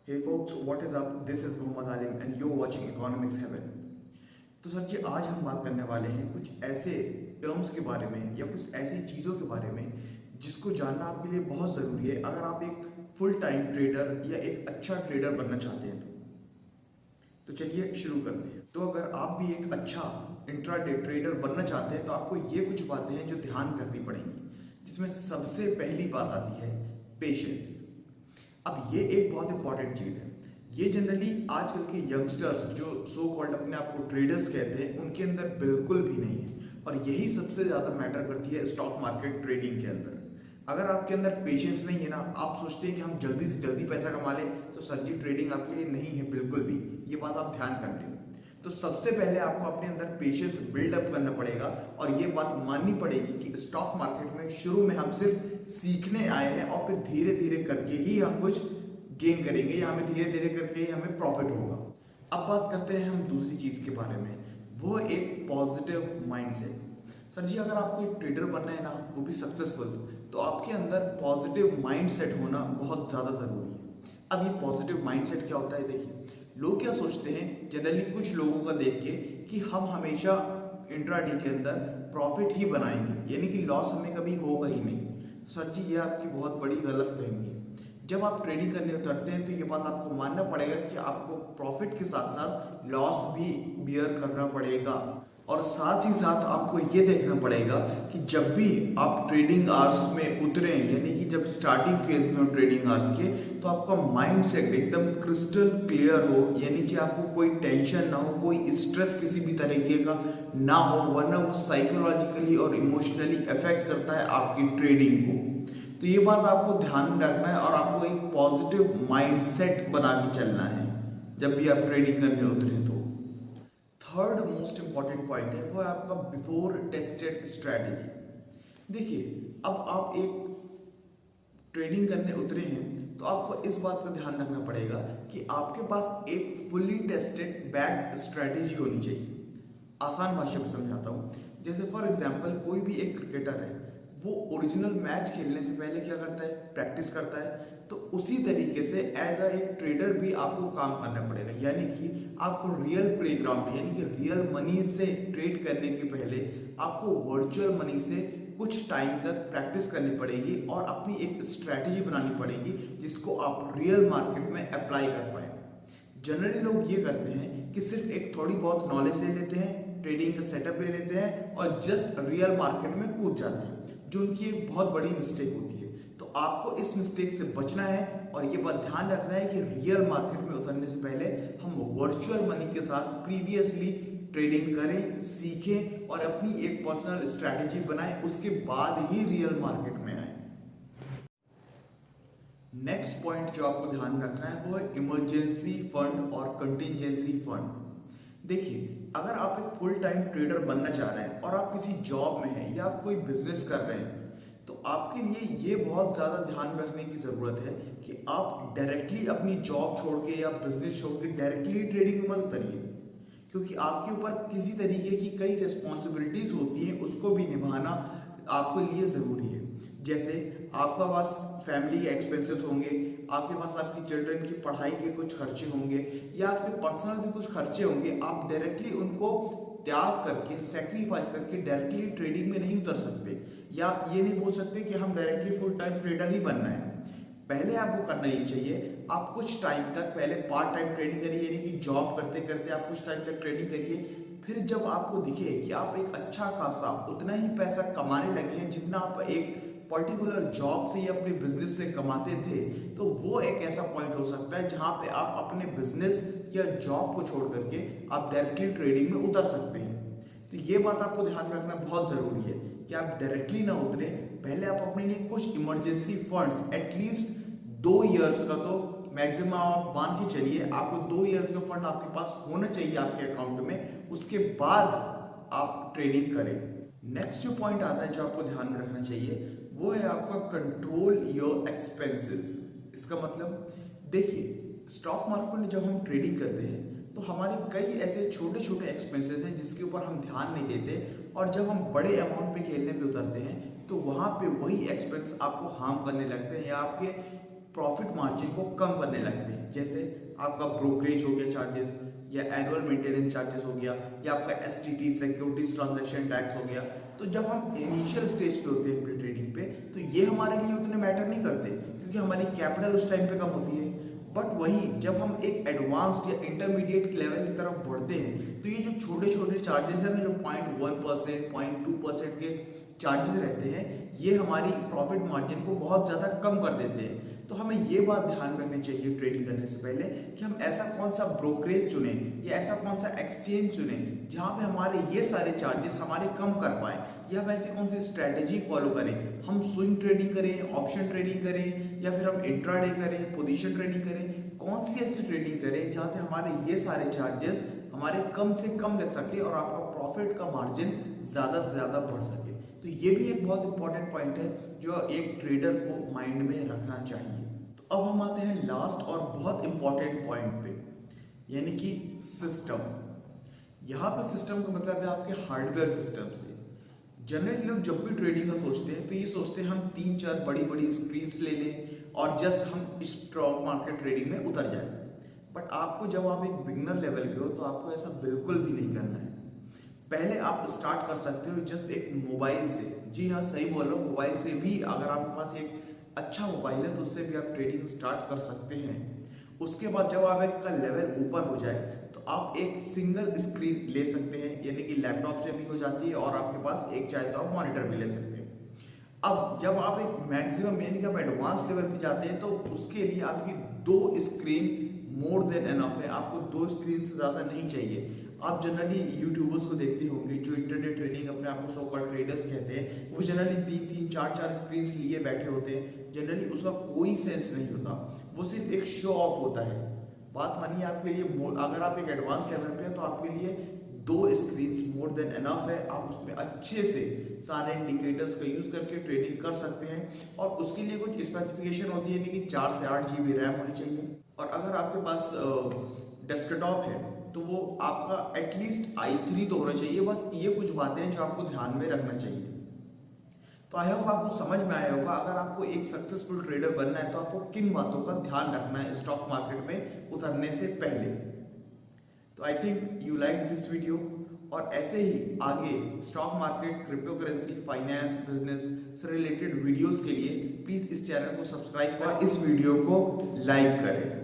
Hey folks, what is up? This is Mohammad Alim and you're watching Economics Heaven. तो sir जी आज हम बात करने वाले हैं कुछ ऐसे टर्म्स के बारे में या कुछ ऐसी चीज़ों के बारे में जिसको जानना आपके लिए बहुत ज़रूरी है अगर आप एक फुल टाइम ट्रेडर या एक अच्छा ट्रेडर बनना चाहते हैं तो चलिए शुरू करते हैं। तो अगर आप भी एक अच्छा इंट्राडे ट्रेडर बनना चाहते हैं तो आपको ये कुछ बातें हैं जो ध्यान करनी पड़ेंगी, जिसमें सबसे पहली बात आती है पेशेंस। अब ये एक बहुत इंपॉर्टेंट चीज़ है। ये जनरली आजकल के यंगस्टर्स जो सो कॉल्ड अपने आप को ट्रेडर्स कहते हैं उनके अंदर बिल्कुल भी नहीं है, और यही सबसे ज़्यादा मैटर करती है स्टॉक मार्केट ट्रेडिंग के अंदर। अगर आपके अंदर पेशेंस नहीं है ना, आप सोचते हैं कि हम जल्दी से जल्दी पैसा कमा लें, तो सर जी ट्रेडिंग आपके लिए नहीं है बिल्कुल भी। ये बात आप ध्यान कर लें। तो सबसे पहले आपको अपने अंदर पेशेंस बिल्डअप करना पड़ेगा, और ये बात माननी पड़ेगी कि स्टॉक मार्केट में शुरू में हम सिर्फ सीखने आए हैं और फिर धीरे धीरे करके ही हम कुछ गेन करेंगे या हमें धीरे धीरे करके ही हमें प्रॉफिट होगा। अब बात करते हैं हम दूसरी चीज़ के बारे में, वो एक पॉजिटिव माइंडसेट। सर जी अगर आपको एक ट्रेडर बनना है ना, वो भी सक्सेसफुल, तो आपके अंदर पॉजिटिव माइंडसेट होना बहुत ज़्यादा ज़रूरी है। अब ये पॉजिटिव माइंडसेट क्या होता है, देखिए लोग क्या सोचते हैं जनरली कुछ लोगों का देख के कि हम हमेशा इंट्राडे के अंदर प्रॉफिट ही बनाएंगे, यानी कि लॉस हमें कभी होगा ही नहीं। सर जी ये आपकी बहुत बड़ी गलतफहमी है। जब आप ट्रेडिंग करने उतरते हैं तो ये बात आपको मानना पड़ेगा कि आपको प्रॉफिट के साथ साथ लॉस भी बियर करना पड़ेगा, और साथ ही साथ आपको ये देखना पड़ेगा कि जब भी आप ट्रेडिंग आवर्स में उतरें, यानी कि जब स्टार्टिंग फेज में हो ट्रेडिंग आवर्स के, तो आपका माइंड सेट एकदम क्रिस्टल क्लियर हो, यानी कि आपको कोई टेंशन ना हो, कोई स्ट्रेस किसी भी तरीके का ना हो, वरना वो साइकोलॉजिकली और इमोशनली अफेक्ट करता है आपकी ट्रेडिंग को। तो ये बात आपको ध्यान में रखना है और आपको एक पॉजिटिव माइंडसेट बना के चलना है जब भी आप ट्रेडिंग करने उतरे। तो थर्ड मोस्ट इंपॉर्टेंट पॉइंट है वो है आपका बिफोर टेस्टेड स्ट्रैटेजी। देखिए अब आप एक ट्रेडिंग करने उतरे हैं तो आपको इस बात पर ध्यान रखना पड़ेगा कि आपके पास एक फुली टेस्टेड बैक स्ट्रैटेजी होनी चाहिए। आसान भाषा में समझाता हूँ, जैसे फॉर एग्जांपल कोई भी एक क्रिकेटर है, वो ओरिजिनल मैच खेलने से पहले क्या करता है, प्रैक्टिस करता है। तो उसी तरीके से एज अ एक ट्रेडर भी आपको काम करना पड़ेगा, यानी कि आपको रियल प्लेग्राउंड यानी कि रियल मनी से ट्रेड करने के पहले आपको वर्चुअल मनी से कुछ टाइम तक प्रैक्टिस करनी पड़ेगी और अपनी एक स्ट्रैटेजी बनानी पड़ेगी जिसको आप रियल मार्केट में अप्लाई कर पाए। जनरली लोग ये करते हैं कि सिर्फ एक थोड़ी बहुत नॉलेज ले लेते हैं, ट्रेडिंग का सेटअप ले लेते हैं और जस्ट रियल मार्केट में कूद जाते हैं, जो उनकी एक बहुत बड़ी मिस्टेक होती है। तो आपको इस मिस्टेक से बचना है और ये बात ध्यान रखना है कि रियल मार्केट में उतरने से पहले हम वर्चुअल मनी के साथ प्रीवियसली ट्रेडिंग करें, सीखें और अपनी एक पर्सनल स्ट्रैटेजी बनाएं, उसके बाद ही रियल मार्केट में आए। नेक्स्ट पॉइंट जो आपको ध्यान रखना है वो है इमरजेंसी फंड और कंटिजेंसी फंड। देखिए अगर आप एक फुल टाइम ट्रेडर बनना चाह रहे हैं और आप किसी जॉब में हैं या आप कोई बिजनेस कर रहे हैं, तो आपके लिए ये बहुत ज़्यादा ध्यान रखने की ज़रूरत है कि आप डायरेक्टली अपनी जॉब छोड़ के या बिजनेस छोड़ के डायरेक्टली ट्रेडिंग में मत उतरिए, क्योंकि आपके ऊपर किसी तरीके की कई रिस्पॉन्सिबिलिटीज होती हैं, उसको भी निभाना आपके लिए ज़रूरी है। जैसे आपका पास फैमिली के एक्सपेंसेस होंगे, आपके पास आपकी चिल्ड्रन की पढ़ाई के कुछ खर्चे होंगे या आपके पर्सनल भी कुछ खर्चे होंगे। आप डायरेक्टली उनको त्याग करके, सेक्रीफाइस करके डायरेक्टली ट्रेडिंग में नहीं उतर सकते, या आप ये नहीं बोल सकते कि हम डायरेक्टली फुल टाइम ट्रेडर ही बनना है। पहले आपको करना ये चाहिए, आप कुछ टाइम तक पहले पार्ट टाइम ट्रेडिंग करिए, यानी कि जॉब करते करते आप कुछ टाइम तक ट्रेडिंग करिए। फिर जब आपको दिखे कि आप एक अच्छा खासा उतना ही पैसा कमाने लगे हैं जितना आप एक पर्टिकुलर जॉब से या अपने बिजनेस से कमाते थे, तो वो एक ऐसा पॉइंट हो सकता है जहां पे आप अपने बिजनेस या जॉब को छोड़ करके आप डायरेक्टली ट्रेडिंग में उतर सकते हैं। तो ये बात आपको ध्यान रखना बहुत ज़रूरी है कि आप डायरेक्टली ना उतरे, पहले आप अपने लिए कुछ इमरजेंसी फंड्स एटलीस्ट 2 इयर्स का तो मैक्सिमम आप मान के चलिए, आपको 2 इयर्स का फंड आपके पास होना चाहिए आपके अकाउंट में, उसके बाद आप ट्रेडिंग करें। नेक्स्ट जो पॉइंट आता है जो आपको ध्यान में रखना चाहिए वो है आपका कंट्रोल योर एक्सपेंसेस। इसका मतलब देखिए स्टॉक मार्केट में जब हम ट्रेडिंग करते हैं तो हमारे कई ऐसे छोटे छोटे एक्सपेंसेस हैं जिसके ऊपर हम ध्यान नहीं देते, और जब हम बड़े अमाउंट पे खेलने पे उतरते हैं तो वहाँ पे वही एक्सपेंस आपको हार्म करने लगते हैं या आपके प्रॉफिट मार्जिन को कम करने लगते हैं। जैसे आपका ब्रोकरेज हो गया चार्जेस, या एनुअल मेंटेनेंस चार्जेस हो गया, या आपका एसटीटी सिक्योरिटीज ट्रांजैक्शन टैक्स हो गया। तो जब हम इनिशियल स्टेज पे होते हैं प्री ट्रेडिंग पे, तो ये हमारे लिए उतने मैटर नहीं करते क्योंकि हमारी कैपिटल उस टाइम पे कम होती है। बट वहीं जब हम एक एडवांस्ड या इंटरमीडिएट लेवल की तरफ बढ़ते हैं तो ये जो छोटे छोटे चार्जेस हैं ना, जो 0.1%, 0.2% के चार्जेस रहते हैं, ये हमारी प्रॉफिट मार्जिन को बहुत ज़्यादा कम कर देते हैं। तो हमें ये बात ध्यान रखनी चाहिए ट्रेडिंग करने से पहले कि हम ऐसा कौन सा ब्रोकरेज चुने या ऐसा कौन सा एक्सचेंज चुने जहाँ पे हमारे ये सारे चार्जेस हमारे कम कर पाए, या हम ऐसी कौन सी स्ट्रेटेजी फॉलो करें। हम स्विंग ट्रेडिंग करें, ऑप्शन ट्रेडिंग करें, या फिर हम इंट्राडे करें, पोजीशन ट्रेडिंग करें। कौन सी ऐसी ट्रेडिंग करें जहाँ से हमारे ये सारे चार्जेस हमारे कम से कम लग सके और आपका प्रॉफिट का मार्जिन ज़्यादा से ज़्यादा बढ़ सके। तो ये भी एक बहुत इंपॉर्टेंट पॉइंट है जो एक ट्रेडर को माइंड में रखना चाहिए। तो अब हम आते हैं लास्ट और बहुत इंपॉर्टेंट पॉइंट पे, यानी कि सिस्टम। यहाँ पे सिस्टम का मतलब है आपके हार्डवेयर सिस्टम से। जनरली लोग जब भी ट्रेडिंग का सोचते हैं तो ये सोचते हैं हम 3-4 बड़ी बड़ी स्क्रीन्स ले लें और जस्ट हम स्टॉक मार्केट ट्रेडिंग में उतर जाए। बट आपको जब आप एक बिगिनर लेवल के हो तो आपको ऐसा बिल्कुल भी नहीं करना है। पहले आप स्टार्ट कर सकते हो जस्ट एक मोबाइल से। जी हाँ, सही बोल रहा हूँ, मोबाइल से भी अगर आपके पास एक अच्छा मोबाइल है तो उससे भी आप ट्रेडिंग स्टार्ट कर सकते हैं। उसके बाद जब आप एक का लेवल ऊपर हो जाए तो आप एक सिंगल स्क्रीन ले सकते हैं, यानी कि लैपटॉप से भी हो जाती है और आपके पास एक चाहे तो आप मॉनिटर भी ले सकते हैं। अब जब आप एक मैक्सिमम यानी कि आप एडवांस लेवल पे जाते हैं तो उसके लिए आपकी 2 स्क्रीन मोर देन एनफ है। आपको 2 स्क्रीन से ज़्यादा नहीं चाहिए। आप जनरली यूट्यूबर्स को देखते होंगे जो इंटरनेट ट्रेडिंग अपने आप को सो कॉल्ड ट्रेडर्स कहते हैं, वो जनरली 3-3, 4-4 स्क्रीन लिए बैठे होते हैं। जनरली उसका कोई सेंस नहीं होता, वो सिर्फ एक शो ऑफ होता है। बात मानिए आपके लिए अगर आप एक एडवांस लेवल पे हैं तो आपके लिए 2 स्क्रीन मोर देन एनफ है। आप उसमें अच्छे से सारे इंडिकेटर्स का यूज करके ट्रेडिंग कर सकते हैं और उसके लिए कुछ स्पेसिफिकेशन होती है कि 4 से 8 GB रैम होनी चाहिए। और अगर आपके पास डेस्कटॉप है तो वो आपका एटलीस्ट i3 तो होना चाहिए। बस ये कुछ बातें हैं जो आपको ध्यान में रखना चाहिए। तो आई होप आपको समझ में आया होगा अगर आपको एक सक्सेसफुल ट्रेडर बनना है तो आपको किन बातों का ध्यान रखना है स्टॉक मार्केट में उतरने से पहले। तो I think you like this video, और ऐसे ही आगे stock market, crypto currency, finance, business से रिलेटेड वीडियोस के लिए प्लीज इस चैनल को सब्सक्राइब करें और इस वीडियो को लाइक करें।